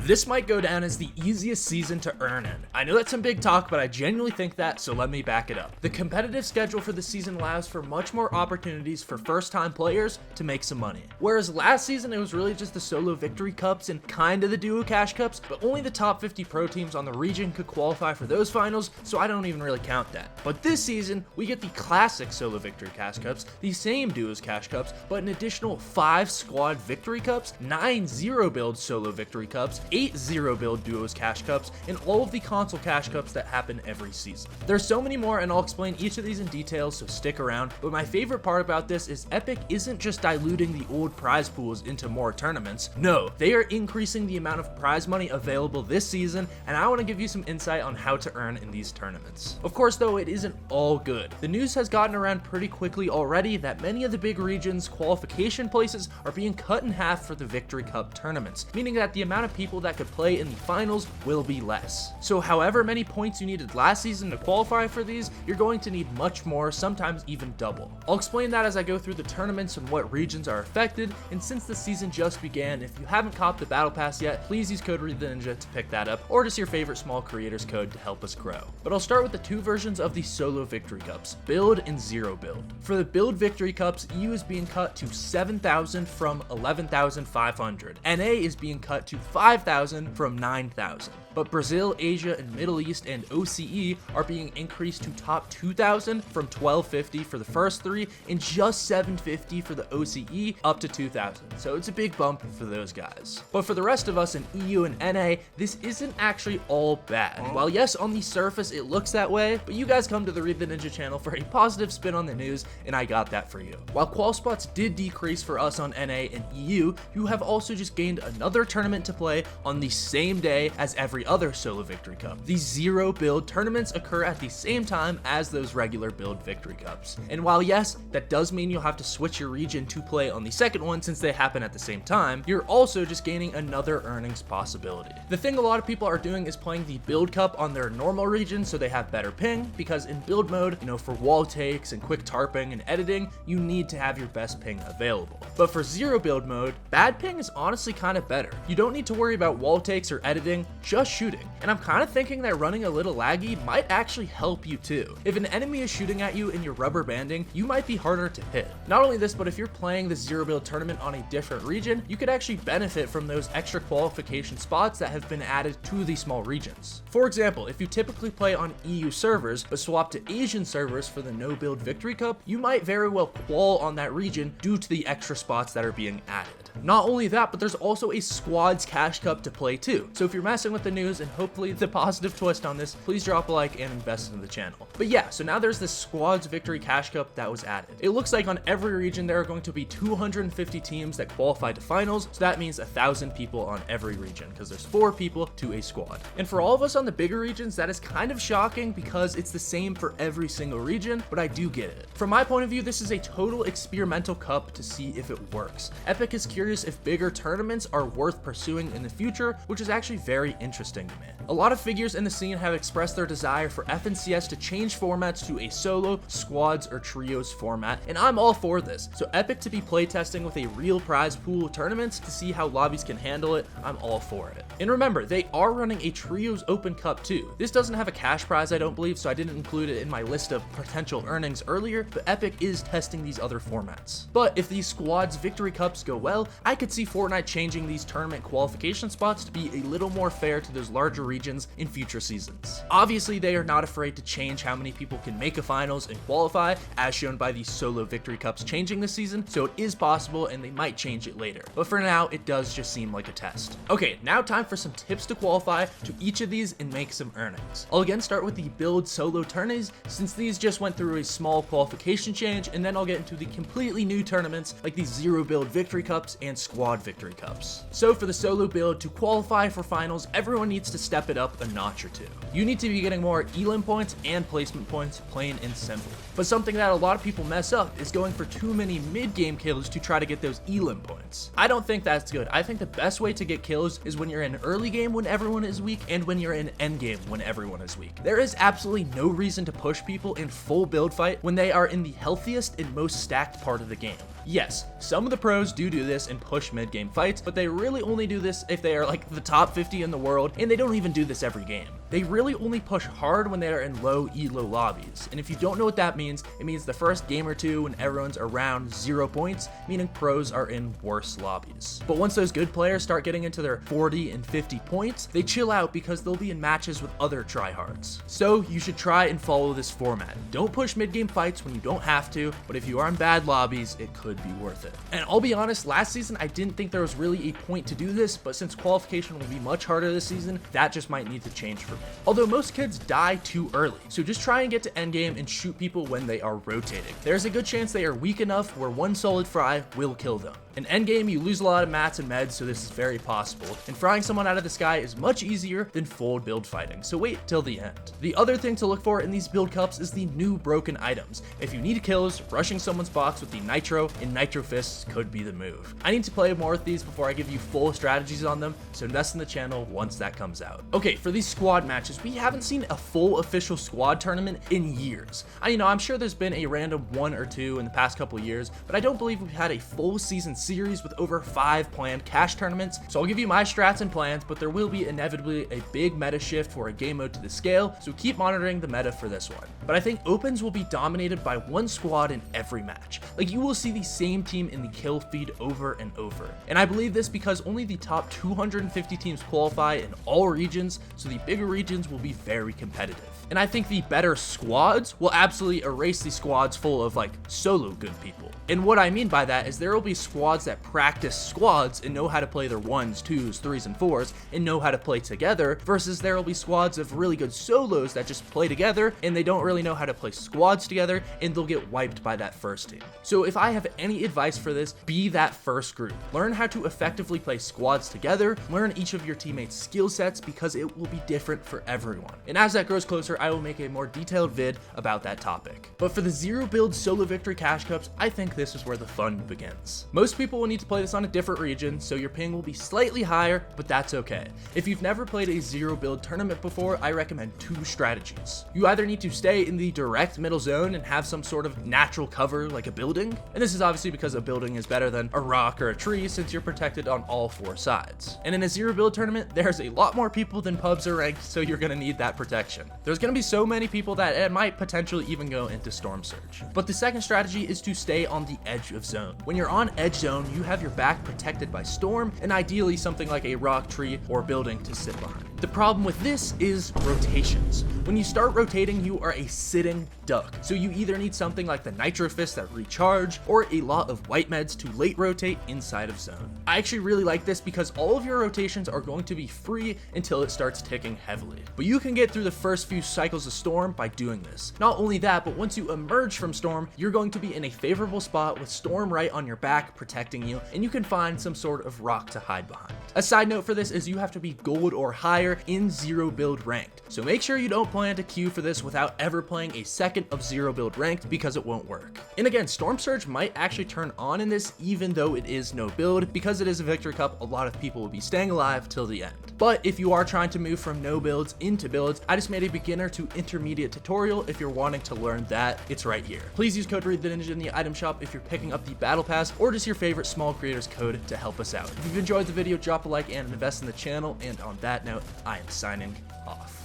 This might go down as the easiest season to earn in. I know that's some big talk, but I genuinely think that, so let me back it up. The competitive schedule for the season allows for much more opportunities for first-time players to make some money. Whereas last season, it was really just the Solo Victory Cups and kind of the Duo Cash Cups, but only the top 50 pro teams on the region could qualify for those finals, so I don't even really count that. But this season, we get the classic Solo Victory Cash Cups, the same Duos Cash Cups, but an additional 5 Squad Victory Cups, 9 0-build Solo Victory Cups, 8 0-build Duos Cash Cups, and all of the console Cash Cups that happen every season. There's so many more, and I'll explain each of these in detail, so stick around. But my favorite part about this is Epic isn't just diluting the old prize pools into more tournaments. No, they are increasing the amount of prize money available this season, and I want to give you some insight on how to earn in these tournaments. Of course, though, it isn't all good. The news has gotten around pretty quickly already that many of the big regions' qualification places are being cut in half for the Victory Cup tournaments, meaning that the amount of people that could play in the finals will be less. So however many points you needed last season to qualify for these, you're going to need much more, sometimes even double. I'll explain that as I go through the tournaments and what regions are affected, and since the season just began, if you haven't copped the battle pass yet, please use code reidtheninja to pick that up, or just your favorite small creators code to help us grow. But I'll start with the two versions of the Solo Victory Cups, Build and Zero Build. For the Build Victory Cups, EU is being cut to 7,000 from 11,500. NA is being cut to 5,000 from 9,000. But Brazil, Asia, and Middle East and OCE are being increased to top 2,000 from 1,250 for the first three, and just 750 for the OCE up to 2,000. So it's a big bump for those guys. But for the rest of us in EU and NA, this isn't actually all bad. While yes, on the surface it looks that way, but you guys come to the Reid the Ninja channel for a positive spin on the news, and I got that for you. While qual spots did decrease for us on NA and EU, you have also just gained another tournament to play on the same day as every other Solo Victory Cup. These zero build tournaments occur at the same time as those regular build Victory Cups. And while yes, that does mean you'll have to switch your region to play on the second one since they happen at the same time, you're also just gaining another earnings possibility. The thing a lot of people are doing is playing the build cup on their normal region so they have better ping, because in build mode, for wall takes and quick tarping and editing, you need to have your best ping available. But for zero build mode, bad ping is honestly kind of better. You don't need to worry about wall takes or editing, just shooting. And I'm kind of thinking that running a little laggy might actually help you too. If an enemy is shooting at you and you're rubber banding, you might be harder to hit. Not only this, but if you're playing the zero build tournament on a different region, you could actually benefit from those extra qualification spots that have been added to the small regions. For example, if you typically play on EU servers but swap to Asian servers for the No-Build Victory Cup, you might very well qual on that region due to the extra spots that are being added. Not only that, but there's also a Squads Cash Cup to play too. So if you're messing with the news and hopefully the positive twist on this, please drop a like and invest in the channel. But yeah, so now there's this Squads Victory Cash Cup that was added. It looks like on every region there are going to be 250 teams that qualify to finals, so that means 1,000 people on every region because there's 4 people to a squad. And for all of us on the bigger regions, that is kind of shocking because it's the same for every single region, but I do get it. From my point of view, this is a total experimental cup to see if it works. Epic is curious if bigger tournaments are worth pursuing in the future, which is actually very interesting to me. A lot of figures in the scene have expressed their desire for FNCS to change formats to a solo, squads, or trios format, and I'm all for this. So Epic to be playtesting with a real prize pool tournaments to see how lobbies can handle it, I'm all for it. And remember, they are running a trios open cup too. This doesn't have a cash prize, I don't believe, so I didn't include it in my list of potential earnings earlier, but Epic is testing these other formats. But if these squads victory cups go well, I could see Fortnite changing these tournament qualification spots to be a little more fair to those larger regions in future seasons. Obviously, they are not afraid to change how many people can make a finals and qualify, as shown by these Solo Victory Cups changing this season, so it is possible and they might change it later. But for now, it does just seem like a test. Okay, now time for some tips to qualify to each of these and make some earnings. I'll again start with the Build Solo Tourneys, since these just went through a small qualification change, and then I'll get into the completely new tournaments like the Zero Build Victory Cups and Squad Victory Cups. So for the solo build, to qualify for finals, everyone needs to step it up a notch or two. You need to be getting more elim points and placement points, plain and simple. But something that a lot of people mess up is going for too many mid-game kills to try to get those elim points. I don't think that's good. I think the best way to get kills is when you're in early game when everyone is weak, and when you're in end game when everyone is weak. There is absolutely no reason to push people in full build fight when they are in the healthiest and most stacked part of the game. Yes, some of the pros do this and push mid-game fights, but they really only do this if they are like the top 50 in the world, and they don't even do this every game. They really only push hard when they are in low elo lobbies, and if you don't know what that means, it means the first game or two when everyone's around 0 points, meaning pros are in worse lobbies. But once those good players start getting into their 40 and 50 points, they chill out because they'll be in matches with other tryhards. So you should try and follow this format. Don't push mid-game fights when you don't have to, but if you are in bad lobbies, it could be worth it. And I'll be honest, last season I didn't think there was really a point to do this, but since qualification will be much harder this season, that just might need to change for me. Although most kids die too early, so just try and get to endgame and shoot people when they are rotating. There's a good chance they are weak enough where one solid fry will kill them. In endgame, you lose a lot of mats and meds, so this is very possible, and frying someone out of the sky is much easier than full build fighting, so wait till the end. The other thing to look for in these build cups is the new broken items. If you need kills, rushing someone's box with the nitro and nitro fists could be the move. I need to play more with these before I give you full strategies on them, so invest in the channel once that comes out. Okay, for these squad matches, we haven't seen a full official squad tournament in years. I'm sure there's been a random 1 or 2 in the past couple years, but I don't believe we've had a full season series with over 5 planned cash tournaments. So I'll give you my strats and plans, but there will be inevitably a big meta shift for a game mode to the scale, so keep monitoring the meta for this one. But I think opens will be dominated by one squad in every match. Like, you will see the same team in the kill feed over and over. And I believe this because only the top 250 teams qualify in all regions, so the bigger regions will be very competitive. And I think the better squads will absolutely erase the squads full of like solo good people. And what I mean by that is there will be squads that practice squads and know how to play their 1s, 2s, 3s, and 4s and know how to play together, versus there will be squads of really good solos that just play together and they don't really know how to play squads together, and they'll get wiped by that first team. So if I have any advice for this, be that first group. Learn how to effectively play squads together, learn each of your teammates' skill sets because it will be different for everyone. And as that grows closer, I will make a more detailed vid about that topic. But for the 0 build solo victory cash cups, I think this is where the fun begins. Most people will need to play this on a different region, so your ping will be slightly higher, but that's okay. If you've never played a 0 build tournament before, I recommend 2 strategies. You either need to stay in the direct middle zone and have some sort of natural cover like a building, and this is obviously because a building is better than a rock or a tree since you're protected on all 4 sides. And in a 0 build tournament, there's a lot more people than pubs are ranked, so you're gonna need that protection. There's gonna be so many people that it might potentially even go into storm surge. But the second strategy is to stay on the edge of zone. When you're on edge zone, you have your back protected by storm and ideally something like a rock, tree, or building to sit behind. The problem with this is rotations. When you start rotating, you are a sitting duck. So you either need something like the nitro fist that recharge or a lot of white meds to late rotate inside of zone. I actually really like this because all of your rotations are going to be free until it starts ticking heavily. But you can get through the first few cycles of storm by doing this. Not only that, but once you emerge from storm, you're going to be in a favorable spot with storm right on your back protecting you, and you can find some sort of rock to hide behind. A side note for this is you have to be gold or higher in 0 build ranked. So make sure you don't plan to queue for this without ever playing a second of 0 build ranked because it won't work. And again, Storm Surge might actually turn on in this even though it is no build. Because it is a victory cup, a lot of people will be staying alive till the end. But if you are trying to move from no builds into builds, I just made a beginner to intermediate tutorial. If you're wanting to learn that, it's right here. Please use code reidtheninja in the item shop if you're picking up the battle pass, or just your favorite small creators code to help us out. If you've enjoyed the video, drop a like and invest in the channel. And on that note, I am signing off.